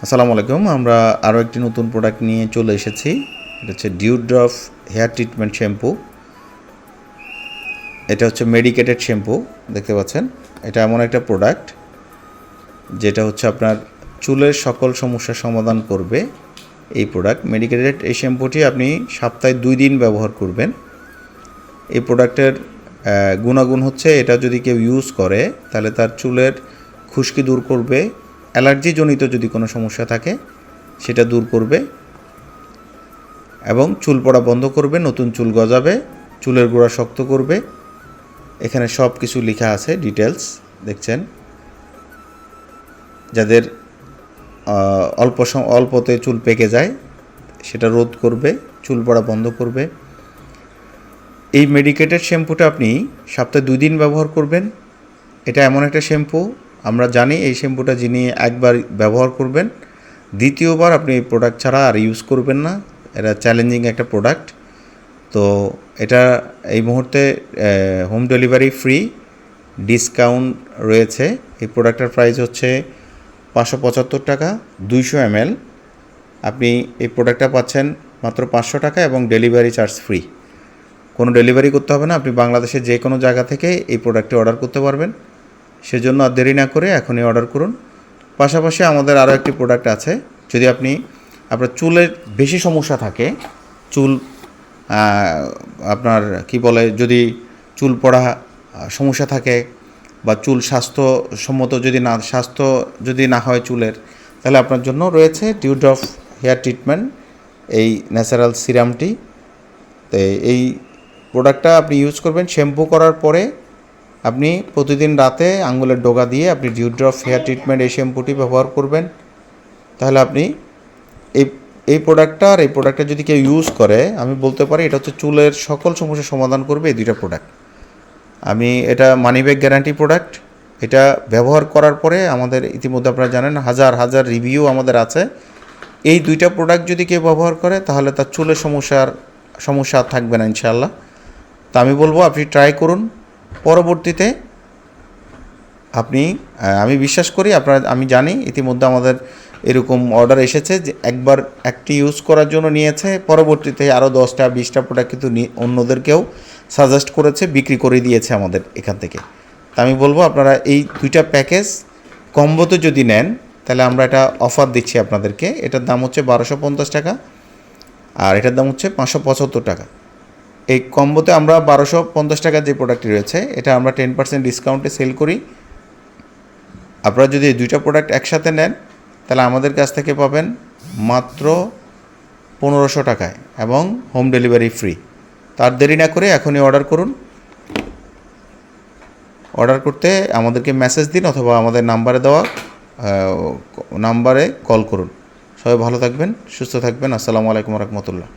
আসসালামু আলাইকুম। আমরা আরও একটি নতুন প্রোডাক্ট নিয়ে চলে এসেছি। এটা হচ্ছে ডিউড্রফ হেয়ার ট্রিটমেন্ট শ্যাম্পু। এটা হচ্ছে মেডিকেটেড শ্যাম্পু, দেখতে পাচ্ছেন। এটা এমন একটা প্রোডাক্ট যেটা হচ্ছে আপনার চুলের সকল সমস্যার সমাধান করবে। এই প্রোডাক্ট মেডিকেটেড এই শ্যাম্পুটি আপনি সপ্তাহে 2 দিন ব্যবহার করবেন। এই প্রোডাক্টের গুণাগুণ হচ্ছে, এটা যদি কেউ ইউজ করে তাহলে তার চুলের খুশকি দূর করবে, অ্যালার্জিজনিত যদি কোনো সমস্যা থাকে সেটা দূর করবে এবং চুল পড়া বন্ধ করবে, নতুন চুল গজাবে, চুলের গোড়া শক্ত করবে। এখানে সব কিছু লেখা আছে, ডিটেলস দেখছেন। যাদের অল্পতে চুল পেকে যায় সেটা রোধ করবে, চুল পড়া বন্ধ করবে। এই মেডিকেটেড শ্যাম্পুটা আপনি সপ্তাহে 2 দিন ব্যবহার করবেন। এটা এমন একটা শ্যাম্পু, আমরা জানি এই শ্যাম্পুটা যিনি একবার ব্যবহার করবেন, দ্বিতীয়বার আপনি এই প্রোডাক্ট ছাড়া আর ইউজ করবেন না। এটা চ্যালেঞ্জিং একটা প্রোডাক্ট। তো এটা এই মুহূর্তে হোম ডেলিভারি ফ্রি, ডিসকাউন্ট রয়েছে। এই প্রোডাক্টের প্রাইস হচ্ছে 575 টাকা, 200 ml। আপনি এই প্রোডাক্টটা পাচ্ছেন মাত্র 500 টাকা এবং ডেলিভারি চার্জ ফ্রি। কোনো ডেলিভারি করতে হবে না, আপনি বাংলাদেশের যে কোনো জায়গা থেকে এই প্রোডাক্টটি অর্ডার করতে পারবেন। সেজন্য আর দেরি না করে এখনই অর্ডার করুন। পাশাপাশি আমাদের আরও একটি প্রোডাক্ট আছে, যদি আপনার চুলের বেশি সমস্যা থাকে, চুল আপনার কি বলে, যদি চুল পড়া সমস্যা থাকে বা চুল স্বাস্থ্য যদি না হয় চুলের, তাহলে আপনার জন্য রয়েছে ডিউড্রফ হেয়ার ট্রিটমেন্ট, এই ন্যাচারাল সিরামটি। তো এই প্রোডাক্টটা আপনি ইউজ করবেন। শ্যাম্পু করার পরে আপনি প্রতিদিন রাতে আঙুলের ডগা দিয়ে আপনি ডিউড্রফ হেয়ার ট্রিটমেন্ট এই শ্যাম্পুটি ব্যবহার করবেন। তাহলে আপনি এই প্রোডাক্টটা যদি কেউ ইউজ করে, আমি বলতে পারি এটা হচ্ছে চুলের সকল সমস্যার সমাধান করবে এই দুইটা প্রোডাক্ট। এটা মানি ব্যাক গ্যারান্টি প্রোডাক্ট। এটা ব্যবহার করার পরে আমাদের ইতিমধ্যে আপনারা জানেন হাজার হাজার রিভিউ আমাদের আছে। এই দুইটা প্রোডাক্ট যদি কেউ ব্যবহার করে তাহলে তার চুলের সমস্যা আর থাকবে না ইনশাআল্লাহ। তা আমি বলবো আপনি ট্রাই করুন। পরবর্তীতে আমি বিশ্বাস করি আমি জানি ইতিমধ্যে আমাদের এরকম অর্ডার এসেছে যে একবার একটি ইউজ করার জন্য নিয়েছে, পরবর্তীতে আরও 10টা 20টা প্রোডাক্ট কিন্তু অন্যদেরকেও সাজেস্ট করেছে, বিক্রি করে দিয়েছে আমাদের এখান থেকে। তা আমি বলবো আপনারা এই দুইটা প্যাকেজ কম্বোতে যদি নেন তাহলে আমরা এটা অফার দিচ্ছি আপনাদেরকে। এটার দাম হচ্ছে 1250 টাকা আর এটার দাম হচ্ছে 575 টাকা। এই কম্বোতে আমরা 1250 টাকার যে প্রোডাক্টটি রয়েছে এটা আমরা 10% ডিসকাউন্টে সেল করি। আপনারা যদি এই দুইটা প্রোডাক্ট একসাথে নেন তাহলে আমাদের কাছ থেকে পাবেন মাত্র 1500 টাকায় এবং হোম ডেলিভারি ফ্রি। তার দেরি না করে এখনই অর্ডার করুন। অর্ডার করতে আমাদেরকে মেসেজ দিন অথবা আমাদের নাম্বারে কল করুন। সবাই ভালো থাকবেন, সুস্থ থাকবেন। আসসালামু আলাইকুম রহমতুল্লাহ।